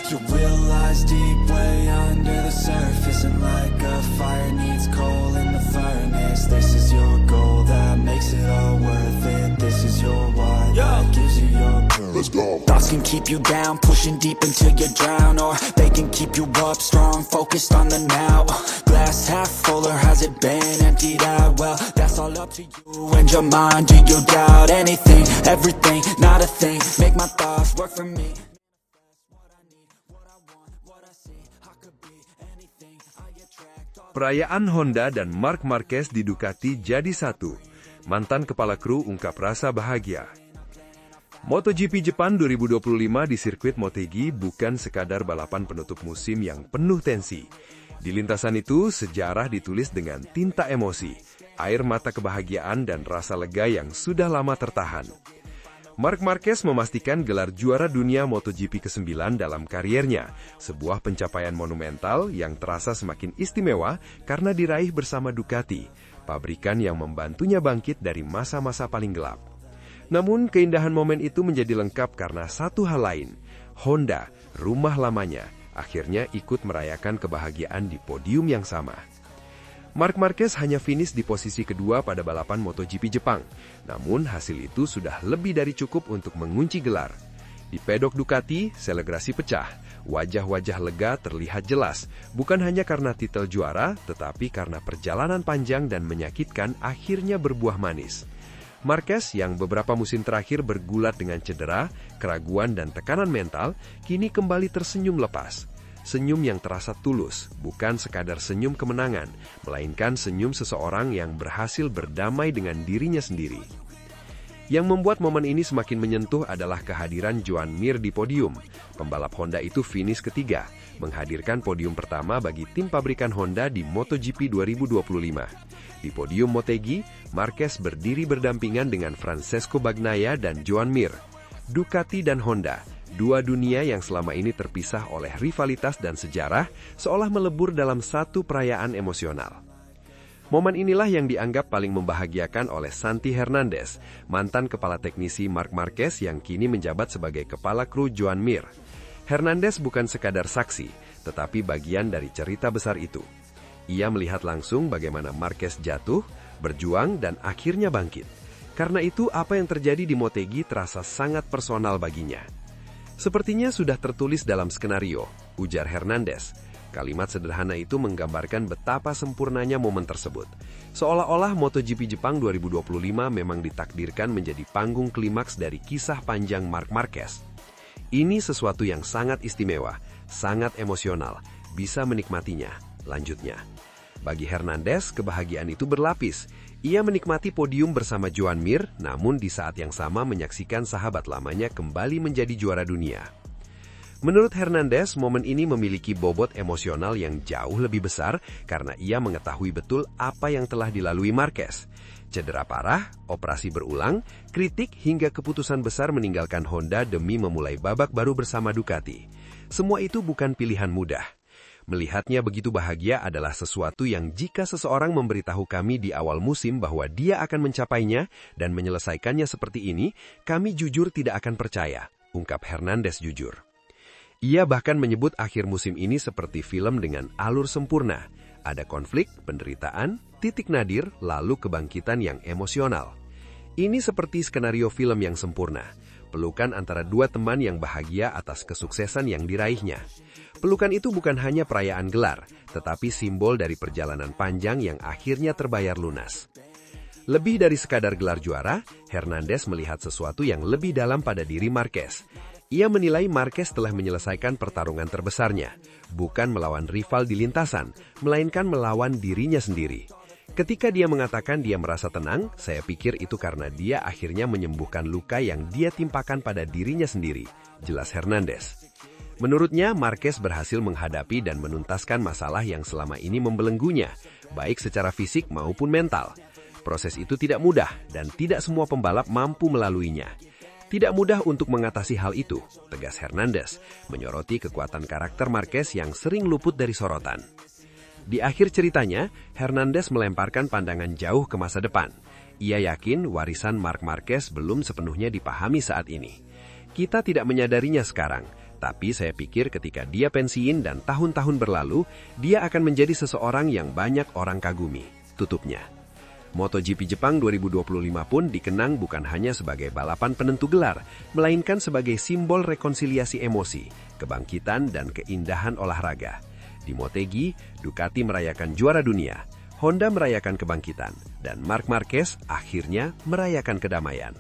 You realize deep way under the surface, and like a fire needs coal in the furnace. This is your goal that makes it all worth it. This is your why that gives you your purpose. Let's go. Thoughts can keep you down, pushing deep until you drown, or they can keep you up strong, focused on the now. Glass half full, or has it been emptied out? Well, that's all up to you and your mind. Do you doubt anything, everything, not a thing? Make my thoughts work for me. Perayaan Honda dan Marc Marquez di Ducati jadi satu. Mantan kepala kru ungkap rasa bahagia. MotoGP Jepang 2025 di sirkuit Motegi bukan sekadar balapan penutup musim yang penuh tensi. Di lintasan itu, sejarah ditulis dengan tinta emosi, air mata kebahagiaan dan rasa lega yang sudah lama tertahan. Marc Marquez memastikan gelar juara dunia MotoGP ke-9 dalam kariernya, sebuah pencapaian monumental yang terasa semakin istimewa karena diraih bersama Ducati, pabrikan yang membantunya bangkit dari masa-masa paling gelap. Namun, keindahan momen itu menjadi lengkap karena satu hal lain. Honda, rumah lamanya, akhirnya ikut merayakan kebahagiaan di podium yang sama. Marc Marquez hanya finish di posisi kedua pada balapan MotoGP Jepang, namun hasil itu sudah lebih dari cukup untuk mengunci gelar. Di pedok Ducati, selebrasi pecah, wajah-wajah lega terlihat jelas, bukan hanya karena titel juara, tetapi karena perjalanan panjang dan menyakitkan akhirnya berbuah manis. Marquez yang beberapa musim terakhir bergulat dengan cedera, keraguan dan tekanan mental, kini kembali tersenyum lepas. Senyum yang terasa tulus, bukan sekadar senyum kemenangan, melainkan senyum seseorang yang berhasil berdamai dengan dirinya sendiri. Yang membuat momen ini semakin menyentuh adalah kehadiran Joan Mir di podium. Pembalap Honda itu finish ketiga, menghadirkan podium pertama bagi tim pabrikan Honda di MotoGP 2025. Di podium Motegi, Marquez berdiri berdampingan dengan Francesco Bagnaia dan Joan Mir. Ducati dan Honda, dua dunia yang selama ini terpisah oleh rivalitas dan sejarah, seolah melebur dalam satu perayaan emosional. Momen inilah yang dianggap paling membahagiakan oleh Santi Hernandez, mantan kepala teknisi Marc Marquez yang kini menjabat sebagai kepala kru Joan Mir. Hernandez bukan sekadar saksi, tetapi bagian dari cerita besar itu. Ia melihat langsung bagaimana Marquez jatuh, berjuang, dan akhirnya bangkit. Karena itu, apa yang terjadi di Motegi terasa sangat personal baginya. Sepertinya sudah tertulis dalam skenario, ujar Hernandez. Kalimat sederhana itu menggambarkan betapa sempurnanya momen tersebut. Seolah-olah MotoGP Jepang 2025 memang ditakdirkan menjadi panggung klimaks dari kisah panjang Marc Marquez. Ini sesuatu yang sangat istimewa, sangat emosional, bisa menikmatinya, lanjutnya. Bagi Hernandez, kebahagiaan itu berlapis. Ia menikmati podium bersama Joan Mir, namun di saat yang sama menyaksikan sahabat lamanya kembali menjadi juara dunia. Menurut Hernandez, momen ini memiliki bobot emosional yang jauh lebih besar karena ia mengetahui betul apa yang telah dilalui Marquez. Cedera parah, operasi berulang, kritik hingga keputusan besar meninggalkan Honda demi memulai babak baru bersama Ducati. Semua itu bukan pilihan mudah. Melihatnya begitu bahagia adalah sesuatu yang jika seseorang memberitahu kami di awal musim bahwa dia akan mencapainya dan menyelesaikannya seperti ini, kami jujur tidak akan percaya, ungkap Hernandez jujur. Ia bahkan menyebut akhir musim ini seperti film dengan alur sempurna. Ada konflik, penderitaan, titik nadir, lalu kebangkitan yang emosional. Ini seperti skenario film yang sempurna. Pelukan antara dua teman yang bahagia atas kesuksesan yang diraihnya. Pelukan itu bukan hanya perayaan gelar, tetapi simbol dari perjalanan panjang yang akhirnya terbayar lunas. Lebih dari sekadar gelar juara, Hernandez melihat sesuatu yang lebih dalam pada diri Marquez. Ia menilai Marquez telah menyelesaikan pertarungan terbesarnya, bukan melawan rival di lintasan, melainkan melawan dirinya sendiri. Ketika dia mengatakan dia merasa tenang, saya pikir itu karena dia akhirnya menyembuhkan luka yang dia timpakan pada dirinya sendiri, jelas Hernandez. Menurutnya, Marquez berhasil menghadapi dan menuntaskan masalah yang selama ini membelenggunya, baik secara fisik maupun mental. Proses itu tidak mudah dan tidak semua pembalap mampu melaluinya. Tidak mudah untuk mengatasi hal itu, tegas Hernandez, menyoroti kekuatan karakter Marquez yang sering luput dari sorotan. Di akhir ceritanya, Hernandez melemparkan pandangan jauh ke masa depan. Ia yakin warisan Marc Marquez belum sepenuhnya dipahami saat ini. Kita tidak menyadarinya sekarang, Tapi saya pikir ketika dia pensiun dan tahun-tahun berlalu, dia akan menjadi seseorang yang banyak orang kagumi, tutupnya. MotoGP Jepang 2025 pun dikenang bukan hanya sebagai balapan penentu gelar, melainkan sebagai simbol rekonsiliasi emosi, kebangkitan, dan keindahan olahraga. Di Motegi, Ducati merayakan juara dunia, Honda merayakan kebangkitan, dan Marc Marquez akhirnya merayakan kedamaian.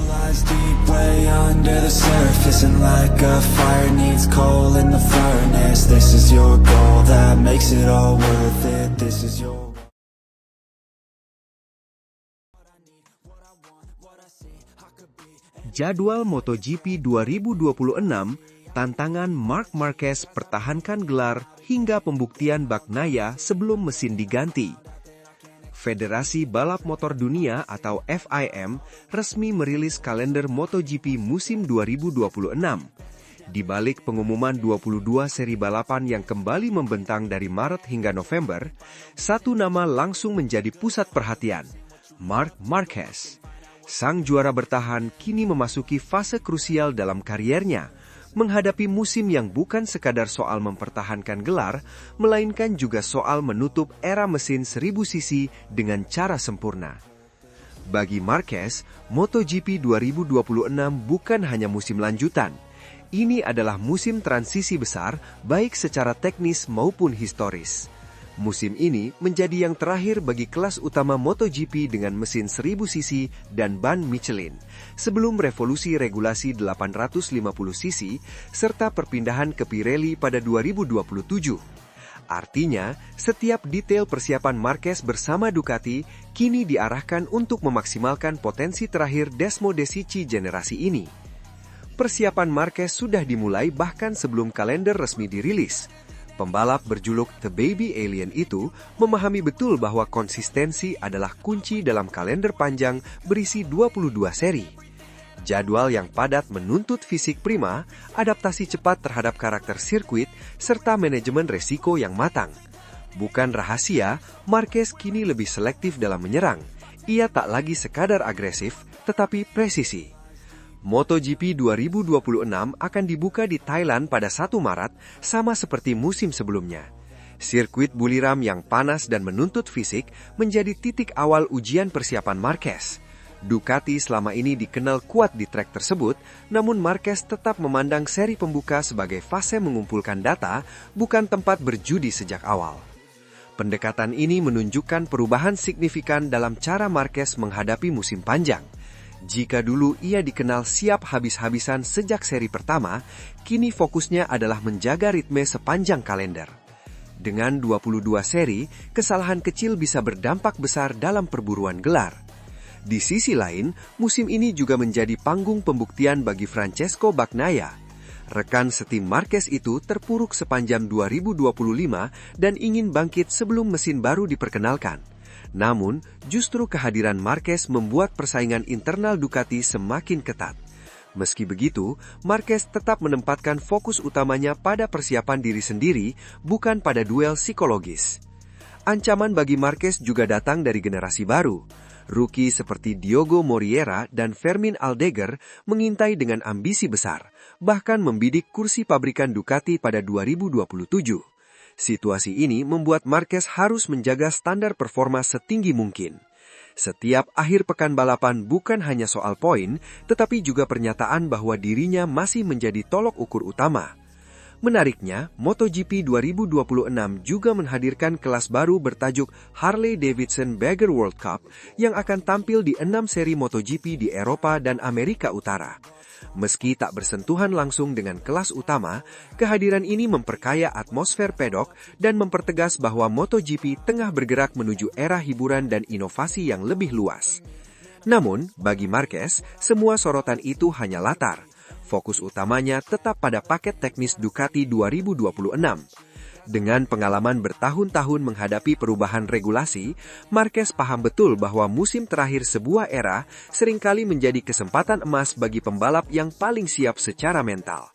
Lies deep way under the surface, and like a fire needs coal in the furnace. This is your goal that makes it all worth it. This is your Jadwal MotoGP 2026, tantangan Marc Marquez pertahankan gelar hingga pembuktian Bagnaia sebelum mesin diganti. Federasi Balap Motor Dunia atau FIM resmi merilis kalender MotoGP musim 2026. Di balik pengumuman 22 seri balapan yang kembali membentang dari Maret hingga November, satu nama langsung menjadi pusat perhatian, Marc Marquez. Sang juara bertahan kini memasuki fase krusial dalam kariernya, menghadapi musim yang bukan sekadar soal mempertahankan gelar, melainkan juga soal menutup era mesin 1000 cc dengan cara sempurna. Bagi Marquez, MotoGP 2026 bukan hanya musim lanjutan. Ini adalah musim transisi besar, baik secara teknis maupun historis. Musim ini menjadi yang terakhir bagi kelas utama MotoGP dengan mesin 1000 cc dan ban Michelin, sebelum revolusi regulasi 850 cc serta perpindahan ke Pirelli pada 2027. Artinya, setiap detail persiapan Marquez bersama Ducati kini diarahkan untuk memaksimalkan potensi terakhir Desmodesici generasi ini. Persiapan Marquez sudah dimulai bahkan sebelum kalender resmi dirilis. Pembalap berjuluk The Baby Alien itu memahami betul bahwa konsistensi adalah kunci dalam kalender panjang berisi 22 seri. Jadwal yang padat menuntut fisik prima, adaptasi cepat terhadap karakter sirkuit, serta manajemen resiko yang matang. Bukan rahasia, Marquez kini lebih selektif dalam menyerang. Ia tak lagi sekadar agresif, tetapi presisi. MotoGP 2026 akan dibuka di Thailand pada 1 Maret, sama seperti musim sebelumnya. Sirkuit Buliram yang panas dan menuntut fisik menjadi titik awal ujian persiapan Marquez. Ducati selama ini dikenal kuat di trek tersebut, namun Marquez tetap memandang seri pembuka sebagai fase mengumpulkan data, bukan tempat berjudi sejak awal. Pendekatan ini menunjukkan perubahan signifikan dalam cara Marquez menghadapi musim panjang. Jika dulu ia dikenal siap habis-habisan sejak seri pertama, kini fokusnya adalah menjaga ritme sepanjang kalender. Dengan 22 seri, kesalahan kecil bisa berdampak besar dalam perburuan gelar. Di sisi lain, musim ini juga menjadi panggung pembuktian bagi Francesco Bagnaia. Rekan setim Marquez itu terpuruk sepanjang 2025 dan ingin bangkit sebelum mesin baru diperkenalkan. Namun, justru kehadiran Marquez membuat persaingan internal Ducati semakin ketat. Meski begitu, Marquez tetap menempatkan fokus utamanya pada persiapan diri sendiri, bukan pada duel psikologis. Ancaman bagi Marquez juga datang dari generasi baru. Rookie seperti Diogo Moriera dan Fermin Aldeguer mengintai dengan ambisi besar, bahkan membidik kursi pabrikan Ducati pada 2027. Situasi ini membuat Marquez harus menjaga standar performa setinggi mungkin. Setiap akhir pekan balapan bukan hanya soal poin, tetapi juga pernyataan bahwa dirinya masih menjadi tolok ukur utama. Menariknya, MotoGP 2026 juga menghadirkan kelas baru bertajuk Harley-Davidson Bagger World Cup yang akan tampil di 6 seri MotoGP di Eropa dan Amerika Utara. Meski tak bersentuhan langsung dengan kelas utama, kehadiran ini memperkaya atmosfer pedok dan mempertegas bahwa MotoGP tengah bergerak menuju era hiburan dan inovasi yang lebih luas. Namun, bagi Marquez, semua sorotan itu hanya latar. Fokus utamanya tetap pada paket teknis Ducati 2026. Dengan pengalaman bertahun-tahun menghadapi perubahan regulasi, Marquez paham betul bahwa musim terakhir sebuah era seringkali menjadi kesempatan emas bagi pembalap yang paling siap secara mental.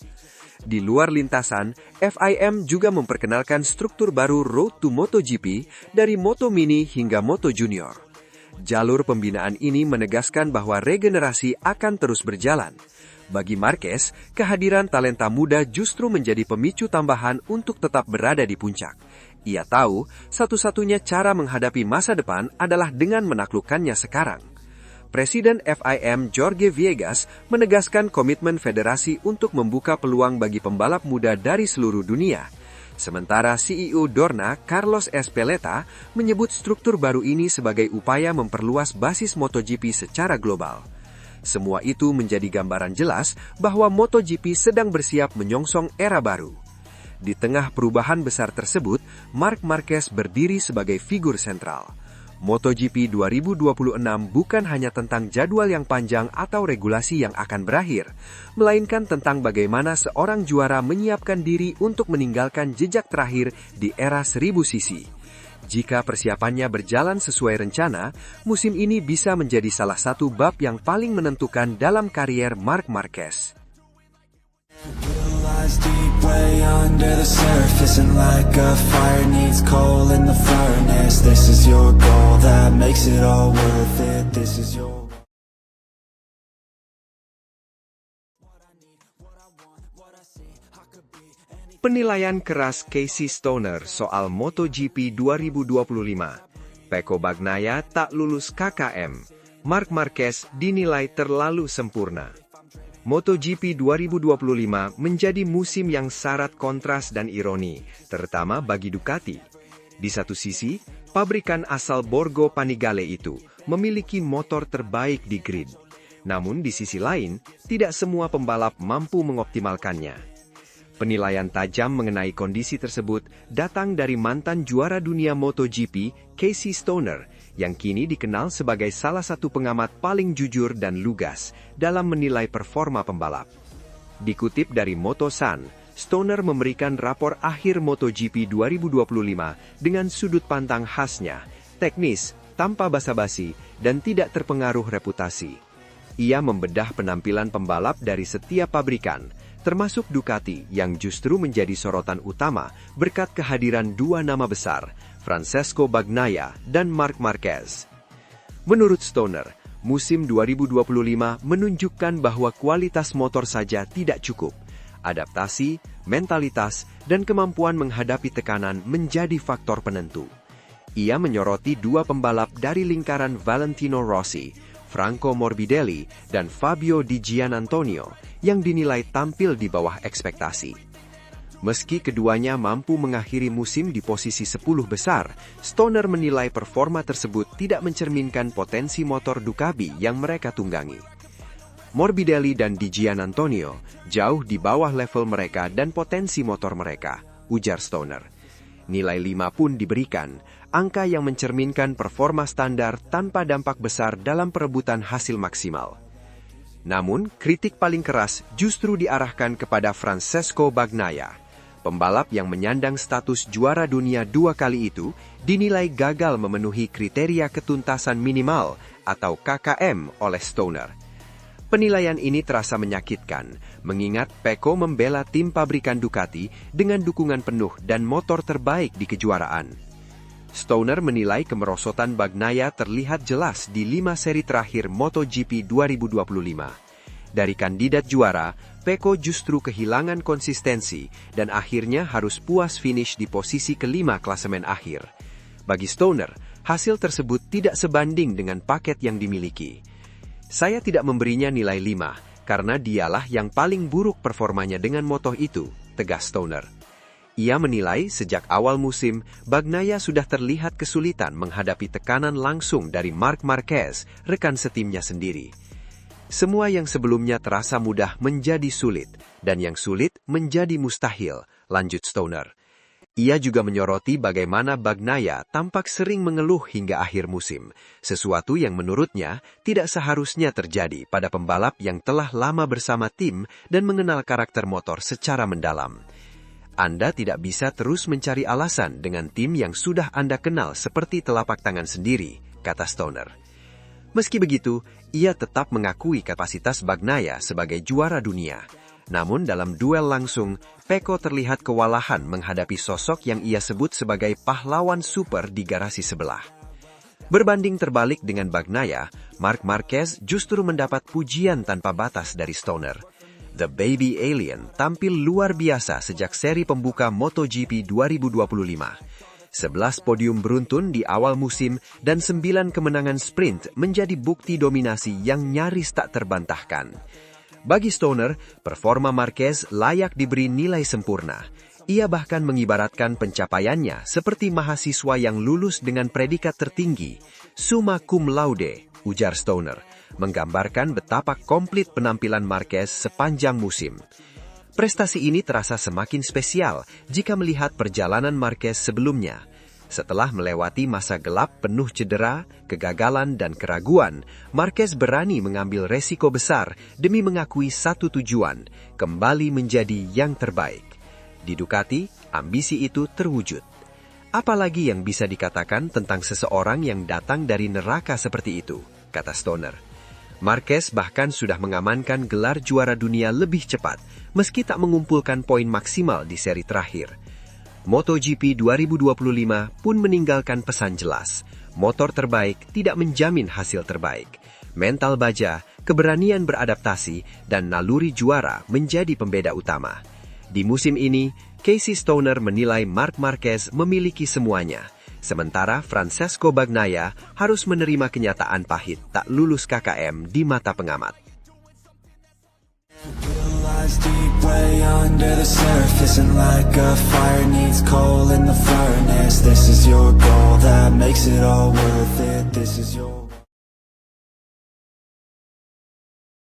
Di luar lintasan, FIM juga memperkenalkan struktur baru Road to MotoGP dari Moto Mini hingga Moto Junior. Jalur pembinaan ini menegaskan bahwa regenerasi akan terus berjalan. Bagi Marquez, kehadiran talenta muda justru menjadi pemicu tambahan untuk tetap berada di puncak. Ia tahu, satu-satunya cara menghadapi masa depan adalah dengan menaklukkannya sekarang. Presiden FIM Jorge Viegas menegaskan komitmen federasi untuk membuka peluang bagi pembalap muda dari seluruh dunia. Sementara CEO Dorna, Carlos Ezpeleta, menyebut struktur baru ini sebagai upaya memperluas basis MotoGP secara global. Semua itu menjadi gambaran jelas bahwa MotoGP sedang bersiap menyongsong era baru. Di tengah perubahan besar tersebut, Marc Marquez berdiri sebagai figur sentral. MotoGP 2026 bukan hanya tentang jadwal yang panjang atau regulasi yang akan berakhir, melainkan tentang bagaimana seorang juara menyiapkan diri untuk meninggalkan jejak terakhir di era 1000 cc. Jika persiapannya berjalan sesuai rencana, musim ini bisa menjadi salah satu bab yang paling menentukan dalam karier Marc Marquez. Deep way under the surface, and like a fire needs coal in the furnace. This is your goal that makes it all worth it. This is your Penilaian keras Casey Stoner soal MotoGP 2025. Pecco Bagnaia tak lulus KKM. Marc Marquez dinilai terlalu sempurna. MotoGP 2025 menjadi musim yang syarat kontras dan ironi, terutama bagi Ducati. Di satu sisi, pabrikan asal Borgo Panigale itu memiliki motor terbaik di grid. Namun di sisi lain, tidak semua pembalap mampu mengoptimalkannya. Penilaian tajam mengenai kondisi tersebut datang dari mantan juara dunia MotoGP, Casey Stoner, yang kini dikenal sebagai salah satu pengamat paling jujur dan lugas dalam menilai performa pembalap. Dikutip dari Motosan, Stoner memberikan rapor akhir MotoGP 2025 dengan sudut pandang khasnya, teknis, tanpa basa-basi, dan tidak terpengaruh reputasi. Ia membedah penampilan pembalap dari setiap pabrikan, termasuk Ducati yang justru menjadi sorotan utama berkat kehadiran dua nama besar, Francesco Bagnaia dan Marc Marquez. Menurut Stoner, musim 2025 menunjukkan bahwa kualitas motor saja tidak cukup. Adaptasi, mentalitas, dan kemampuan menghadapi tekanan menjadi faktor penentu. Ia menyoroti dua pembalap dari lingkaran Valentino Rossi, Franco Morbidelli, dan Fabio Di Giannantonio, yang dinilai tampil di bawah ekspektasi. Meski keduanya mampu mengakhiri musim di posisi 10 besar, Stoner menilai performa tersebut tidak mencerminkan potensi motor Ducati yang mereka tunggangi. Morbidelli dan Di Giannantonio jauh di bawah level mereka dan potensi motor mereka, ujar Stoner. Nilai 5 pun diberikan, angka yang mencerminkan performa standar tanpa dampak besar dalam perebutan hasil maksimal. Namun, kritik paling keras justru diarahkan kepada Francesco Bagnaia. Pembalap yang menyandang status juara dunia 2 kali itu dinilai gagal memenuhi kriteria ketuntasan minimal atau KKM oleh Stoner. Penilaian ini terasa menyakitkan, mengingat Pecco membela tim pabrikan Ducati dengan dukungan penuh dan motor terbaik di kejuaraan. Stoner menilai kemerosotan Bagnaia terlihat jelas di 5 seri terakhir MotoGP 2025. Dari kandidat juara, Pecco justru kehilangan konsistensi dan akhirnya harus puas finish di posisi kelima klasemen akhir. Bagi Stoner, hasil tersebut tidak sebanding dengan paket yang dimiliki. Saya tidak memberinya nilai 5, karena dialah yang paling buruk performanya dengan motor itu, tegas Stoner. Ia menilai sejak awal musim, Bagnaia sudah terlihat kesulitan menghadapi tekanan langsung dari Marc Marquez, rekan setimnya sendiri. Semua yang sebelumnya terasa mudah menjadi sulit, dan yang sulit menjadi mustahil, lanjut Stoner. Ia juga menyoroti bagaimana Bagnaia tampak sering mengeluh hingga akhir musim, sesuatu yang menurutnya tidak seharusnya terjadi pada pembalap yang telah lama bersama tim dan mengenal karakter motor secara mendalam. Anda tidak bisa terus mencari alasan dengan tim yang sudah Anda kenal seperti telapak tangan sendiri, kata Stoner. Meski begitu, ia tetap mengakui kapasitas Bagnaia sebagai juara dunia. Namun dalam duel langsung, Pecco terlihat kewalahan menghadapi sosok yang ia sebut sebagai pahlawan super di garasi sebelah. Berbanding terbalik dengan Bagnaia, Marc Marquez justru mendapat pujian tanpa batas dari Stoner. The Baby Alien tampil luar biasa sejak seri pembuka MotoGP 2025. 11 podium beruntun di awal musim dan 9 kemenangan sprint menjadi bukti dominasi yang nyaris tak terbantahkan. Bagi Stoner, performa Marquez layak diberi nilai sempurna. Ia bahkan mengibaratkan pencapaiannya seperti mahasiswa yang lulus dengan predikat tertinggi, summa cum laude, ujar Stoner, menggambarkan betapa komplit penampilan Marquez sepanjang musim. Prestasi ini terasa semakin spesial jika melihat perjalanan Marquez sebelumnya. Setelah melewati masa gelap penuh cedera, kegagalan, dan keraguan, Marquez berani mengambil resiko besar demi mengakui satu tujuan, kembali menjadi yang terbaik. Di Ducati, ambisi itu terwujud. Apalagi yang bisa dikatakan tentang seseorang yang datang dari neraka seperti itu, kata Stoner. Marquez bahkan sudah mengamankan gelar juara dunia lebih cepat, meski tak mengumpulkan poin maksimal di seri terakhir. MotoGP 2025 pun meninggalkan pesan jelas. Motor terbaik tidak menjamin hasil terbaik. Mental baja, keberanian beradaptasi, dan naluri juara menjadi pembeda utama. Di musim ini, Casey Stoner menilai Marc Marquez memiliki semuanya. Sementara Francesco Bagnaia harus menerima kenyataan pahit tak lulus KKM di mata pengamat. Deep way under the surface, and like a fire needs coal in the furnace. This is your goal that makes it all worth it. This is your